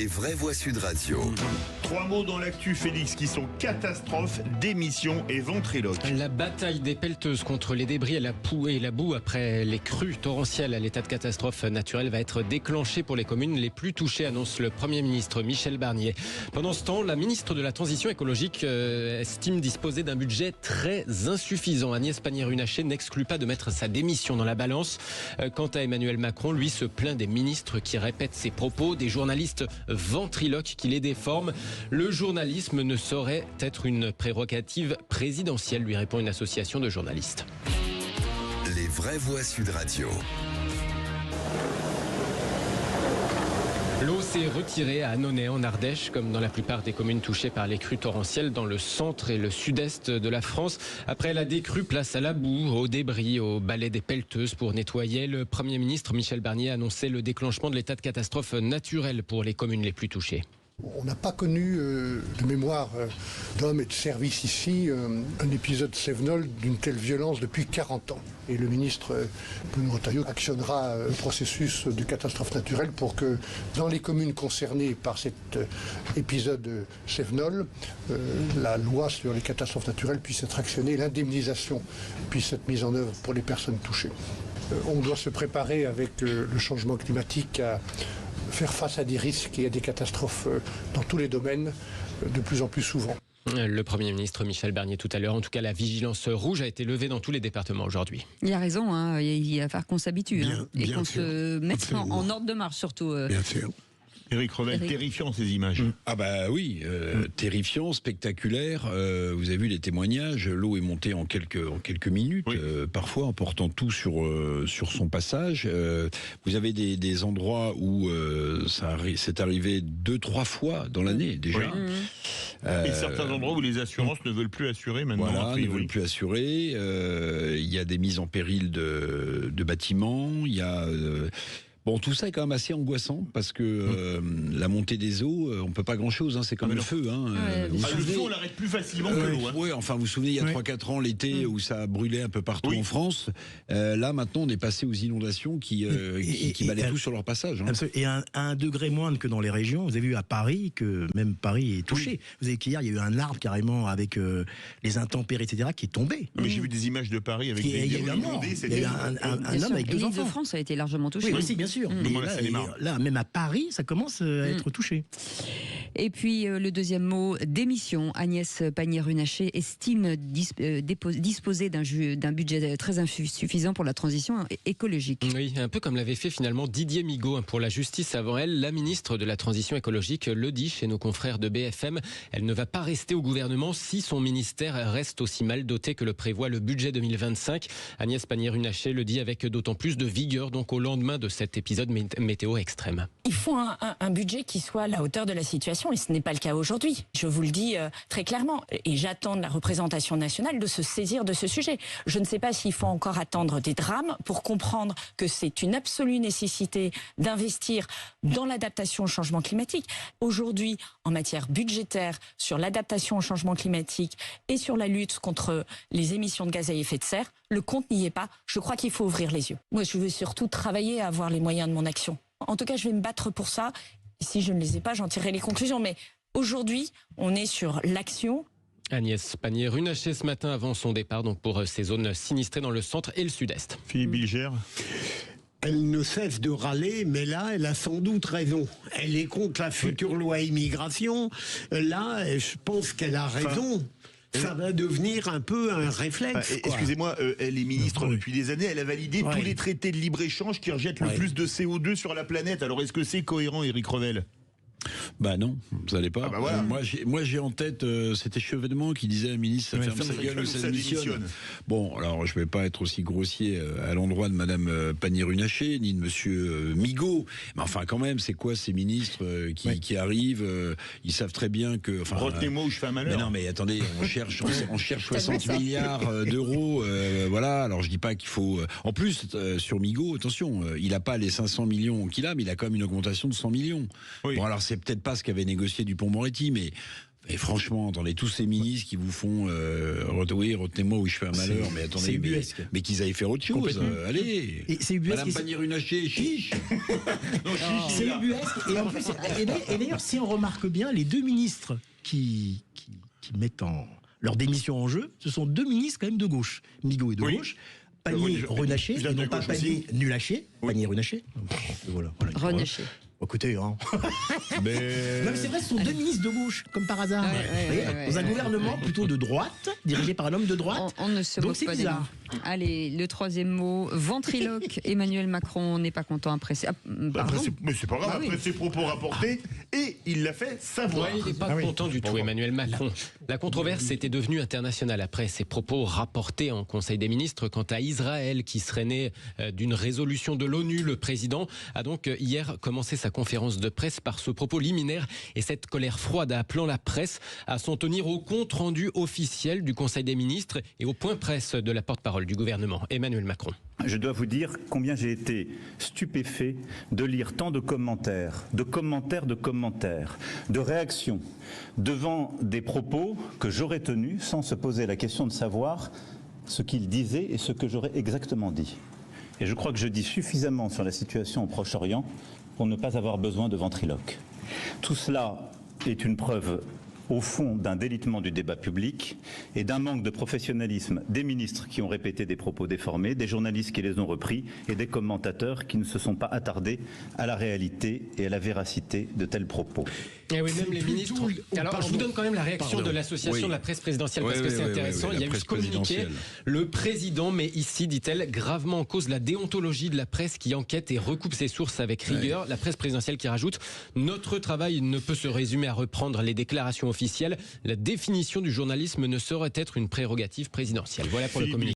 Les vraies voix Sud Radio. 3 mots dans l'actu, Félix, qui sont catastrophe, démission et ventriloque. La bataille des pelleteuses contre les débris et la boue après les crues torrentielles à l'état de catastrophe naturelle va être déclenchée pour les communes les plus touchées, annonce le Premier ministre Michel Barnier. Pendant ce temps, la ministre de la Transition écologique estime disposer d'un budget très insuffisant. Agnès Pannier-Runacher n'exclut pas de mettre sa démission dans la balance. Quant à Emmanuel Macron, lui se plaint des ministres qui répètent ses propos, des journalistes ventriloques qui les déforment. Le journalisme ne saurait être une prérogative présidentielle, lui répond une association de journalistes. Les vraies voix Sud Radio. L'eau s'est retirée à Annonay en Ardèche, comme dans la plupart des communes touchées par les crues torrentielles dans le centre et le sud-est de la France. Après la décrue, place à la boue, aux débris, au balai des pelleteuses pour nettoyer. Le Premier ministre Michel Barnier a annoncé le déclenchement de l'état de catastrophe naturelle pour les communes les plus touchées. On n'a pas connu de mémoire d'hommes et de service ici un épisode Sevenol d'une telle violence depuis 40 ans. Et le ministre Bruno Retailleau actionnera le processus de catastrophe naturelle pour que dans les communes concernées par cet épisode Sevenol, la loi sur les catastrophes naturelles puisse être actionnée, l'indemnisation puisse être mise en œuvre pour les personnes touchées. On doit se préparer avec le changement climatique à faire face à des risques et à des catastrophes dans tous les domaines de plus en plus souvent. Le Premier ministre Michel Barnier tout à l'heure. En tout cas, la vigilance rouge a été levée dans tous les départements aujourd'hui. Il a raison, hein, il va falloir qu'on s'habitue et qu'on se mette en ordre de marche surtout. Bien sûr. Éric Revel, terrifiant ces images. Ah bah oui, terrifiant, spectaculaire. Vous avez vu les témoignages, l'eau est montée en quelques minutes, oui. Parfois emportant tout sur son passage. Vous avez des endroits où c'est arrivé 2-3 fois dans l'année déjà. Oui. Et certains endroits où les assurances ne veulent plus assurer maintenant. Voilà, ne veulent plus assurer. Il y a des mises en péril de bâtiments. Il y a bon, tout ça est quand même assez angoissant parce que la montée des eaux, on peut pas grand-chose, hein, c'est comme le feu. Hein. Le feu, on l'arrête plus facilement que l'eau. Hein. Oui, enfin, vous vous souvenez, il y a 3-4 ans, l'été, où ça brûlait un peu partout en France. Là, maintenant, on est passé aux inondations qui balaient tout sur leur passage. Hein. Et à un degré moindre que dans les régions. Vous avez vu à Paris, que même Paris est touché. Oui. Vous avez vu qu'hier, il y a eu un arbre carrément avec les intempéries, etc., qui est tombé. Mais j'ai vu des images de Paris avec des il y a eu un homme avec 2 enfants. L'Île-de-France a été largement touchée. Oui, aussi, bien sûr. Là, même à Paris, ça commence à être touché. Et puis, le deuxième mot, démission. Agnès Pannier-Runacher estime disposer d'un budget très insuffisant pour la transition écologique. Oui, un peu comme l'avait fait finalement Didier Migaud pour la justice avant elle. La ministre de la Transition écologique le dit chez nos confrères de BFM. Elle ne va pas rester au gouvernement si son ministère reste aussi mal doté que le prévoit le budget 2025. Agnès Pannier-Runacher le dit avec d'autant plus de vigueur, donc au lendemain de cet épisode météo extrême. Il faut un budget qui soit à la hauteur de la situation et ce n'est pas le cas aujourd'hui. Je vous le dis très clairement et j'attends de la représentation nationale de se saisir de ce sujet. Je ne sais pas s'il faut encore attendre des drames pour comprendre que c'est une absolue nécessité d'investir dans l'adaptation au changement climatique. Aujourd'hui, en matière budgétaire, sur l'adaptation au changement climatique et sur la lutte contre les émissions de gaz à effet de serre, le compte n'y est pas. Je crois qu'il faut ouvrir les yeux. Moi, je veux surtout travailler à avoir les moyens de mon action. En tout cas, je vais me battre pour ça. Si je ne les ai pas, j'en tirerai les conclusions. Mais aujourd'hui, on est sur l'action. Agnès Pannier-Runacher ce matin avant son départ donc pour ces zones sinistrées dans le centre et le sud-est. Philippe Bilger. Elle ne cesse de râler, mais là, elle a sans doute raison. Elle est contre la future loi immigration. Là, je pense qu'elle a raison. Ça va devenir un peu un réflexe. Excusez-moi, elle est ministre depuis des années, elle a validé tous les traités de libre-échange qui rejettent le plus de CO2 sur la planète. Alors est-ce que c'est cohérent, Éric Revel ? Bah non, vous allez pas. Voilà. Moi j'ai en tête cet Chevènement qui disait à la ministre ça ferme sa gueule ou ça démissionne. Bon, alors je vais pas être aussi grossier à l'endroit de Madame Pannier-Runacher ni de Monsieur Migaud, mais enfin quand même, c'est quoi ces ministres qui arrivent, ils savent très bien que. Retenez-moi où je fais un malheur. Mais non, mais attendez, on cherche 60 milliards d'euros, voilà. Alors je dis pas qu'il faut. En plus sur Migaud, attention, il a pas les 500 millions qu'il a, mais il a quand même une augmentation de 100 millions. Oui. Bon alors c'est peut-être pas ce qu'avait négocié Dupond-Moretti, mais Et franchement, attendez, tous ces ministres qui vous font oui, retenez-moi où je fais un malheur, mais attendez, mais qu'ils aillent faire autre chose. Allez, et c'est ubuesque. Madame Pannier-Runacher, chiche. Non, c'est ubuesque. Et en plus, et d'ailleurs, si on remarque bien, les deux ministres qui mettent leur démission en jeu, ce sont deux ministres quand même de gauche. Migaud est de gauche. Pannier-Runacher, et non pas Pannier-Nulacher. Pannier-Runacher. Voilà. Runacher. Écoutez, hein. Mais... Non, mais c'est vrai, ce sont deux ministres de gauche, comme par hasard. Dans un gouvernement plutôt de droite, dirigé par un homme de droite. On ne se donc moque c'est pas bizarre. Allez, le troisième mot, ventriloque. Emmanuel Macron n'est pas content après. Mais c'est pas grave, après ses propos rapportés, et il l'a fait savoir. Il n'est pas content du tout, Emmanuel Macron. La controverse était devenue internationale après ses propos rapportés en Conseil des ministres quant à Israël, qui serait né d'une résolution de l'ONU. Le président a donc hier commencé sa conférence de presse par ce propos liminaire et cette colère froide, appelant la presse à s'en tenir au compte-rendu officiel du Conseil des ministres et au point presse de la porte-parole du gouvernement, Emmanuel Macron. Je dois vous dire combien j'ai été stupéfait de lire tant de commentaires, de réactions devant des propos que j'aurais tenus sans se poser la question de savoir ce qu'ils disaient et ce que j'aurais exactement dit. Et je crois que je dis suffisamment sur la situation au Proche-Orient pour ne pas avoir besoin de ventriloque. Tout cela est une preuve au fond d'un délitement du débat public et d'un manque de professionnalisme des ministres qui ont répété des propos déformés, des journalistes qui les ont repris et des commentateurs qui ne se sont pas attardés à la réalité et à la véracité de tels propos. Et oui, même les ministres. Alors, je vous donne quand même la réaction de l'association de la presse présidentielle parce que c'est intéressant. Il y a eu ce communiqué. Le président met ici, dit-elle, gravement en cause la déontologie de la presse qui enquête et recoupe ses sources avec rigueur. La presse présidentielle qui rajoute: notre travail ne peut se résumer à reprendre les déclarations officielles. La définition du journalisme ne saurait être une prérogative présidentielle. Voilà pour le communiqué.